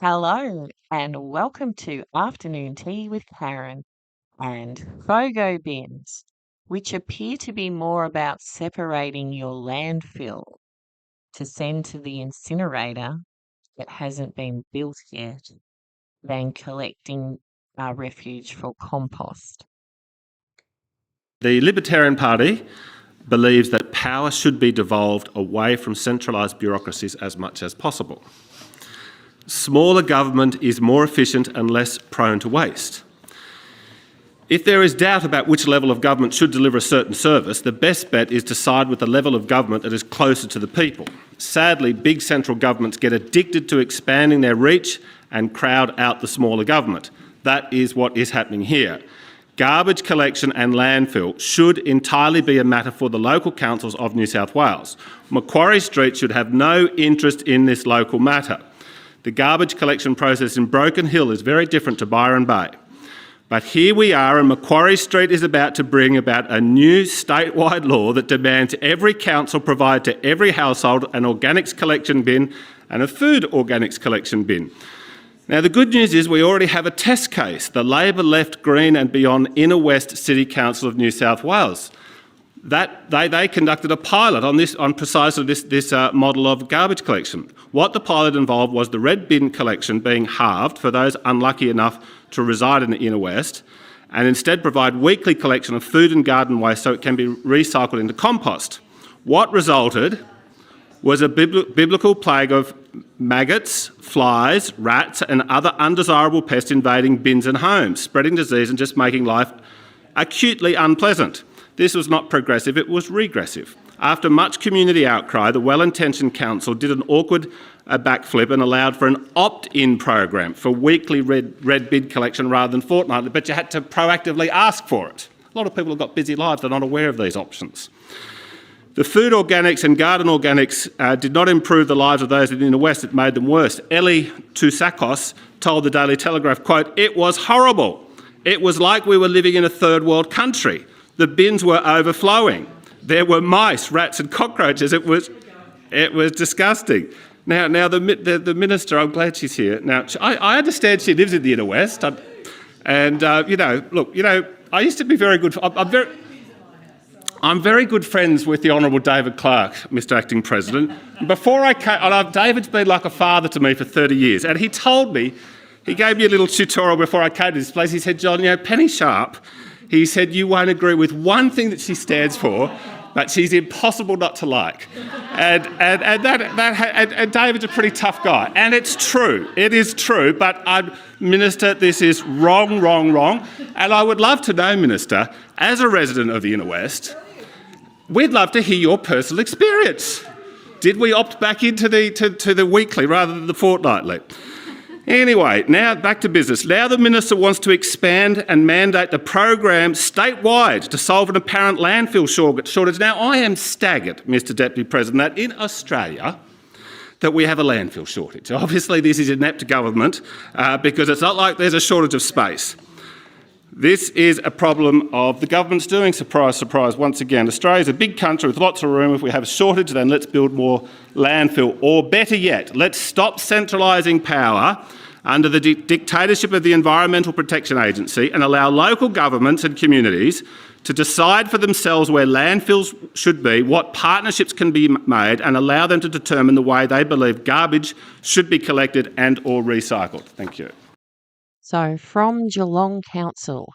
Hello, and welcome to Afternoon Tea with Karen and FOGO bins, which appear to be more about separating your landfill to send to the incinerator that hasn't been built yet than collecting our refuge for compost. The Libertarian Party believes that power should be devolved away from centralised bureaucracies as much as possible. Smaller government is more efficient and less prone to waste. If there is doubt about which level of government should deliver a certain service, the best bet is to side with the level of government that is closer to the people. Sadly, big central governments get addicted to expanding their reach and crowd out the smaller government. That is what is happening here. Garbage collection and landfill should entirely be a matter for the local councils of New South Wales. Macquarie Street should have no interest in this local matter. The garbage collection process in Broken Hill is very different to Byron Bay. But here we are, and Macquarie Street is about to bring about a new statewide law that demands every council provide to every household an organics collection bin and a food organics collection bin. Now, the good news is we already have a test case, the Labor Left Green and Beyond Inner West City Council of New South Wales. They conducted a pilot on precisely this model of garbage collection. What the pilot involved was the red bin collection being halved for those unlucky enough to reside in the inner west, and instead provide weekly collection of food and garden waste so it can be recycled into compost. What resulted was a biblical plague of maggots, flies, rats and other undesirable pests invading bins and homes, spreading disease and just making life acutely unpleasant. This was not progressive, it was regressive. After much community outcry, the well-intentioned council did an awkward backflip and allowed for an opt-in program for weekly red bin collection rather than fortnightly, but you had to proactively ask for it. A lot of people have got busy lives, they're not aware of these options. The food organics and garden organics did not improve the lives of those in the West, it made them worse. Ellie Tousakos told the Daily Telegraph, quote, "It was horrible. It was like we were living in a third world country. The bins were overflowing. There were mice, rats and cockroaches. It was disgusting." Now the minister, I'm glad she's here. Now, I understand she lives in the inner west. I used to be very good. I'm very good friends with the Honourable David Clark, Mr Acting President. Before I came, David's been like a father to me for 30 years, and he told me, he gave me a little tutorial before I came to this place. He said, "John, Penny Sharp," he said, "you won't agree with one thing that she stands for, but she's impossible not to like." And David's a pretty tough guy. And it's true. It is true. But, Minister, this is wrong. And I would love to know, Minister, as a resident of the Inner West, we'd love to hear your personal experience. Did we opt back into the weekly rather than the fortnightly? Anyway, now back to business. Now the Minister wants to expand and mandate the program statewide to solve an apparent landfill shortage. Now, I am staggered, Mr Deputy President, that in Australia that we have a landfill shortage. Obviously, this is inept government because it's not like there's a shortage of space. This is a problem of the government's doing. Surprise, surprise, once again. Australia's a big country with lots of room. If we have a shortage, then let's build more landfill. Or better yet, let's stop centralising power under the dictatorship of the Environmental Protection Agency and allow local governments and communities to decide for themselves where landfills should be, what partnerships can be made, and allow them to determine the way they believe garbage should be collected and or recycled. Thank you. So, from Geelong Council,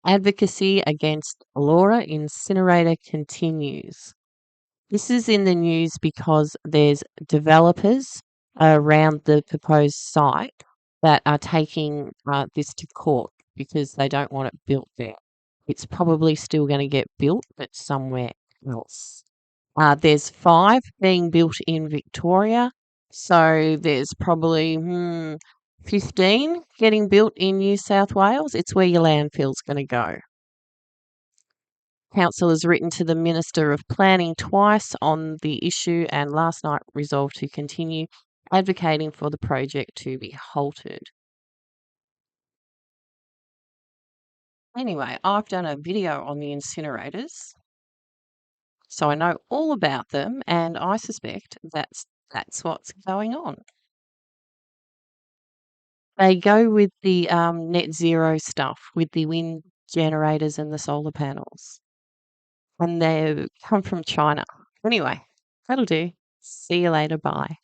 advocacy against Laura Incinerator continues. This is in the news because there's developers around the proposed site that are taking this to court because they don't want it built there. It's probably still going to get built, but somewhere else. There's 5 being built in Victoria, so there's probably 15 getting built in New South Wales. It's where your landfill's going to go. Council has written to the Minister of Planning twice on the issue and last night resolved to continue advocating for the project to be halted. Anyway, I've done a video on the incinerators, so I know all about them, and I suspect that's what's going on. They go with the net zero stuff, with the wind generators and the solar panels. And they come from China. Anyway, that'll do. See you later. Bye.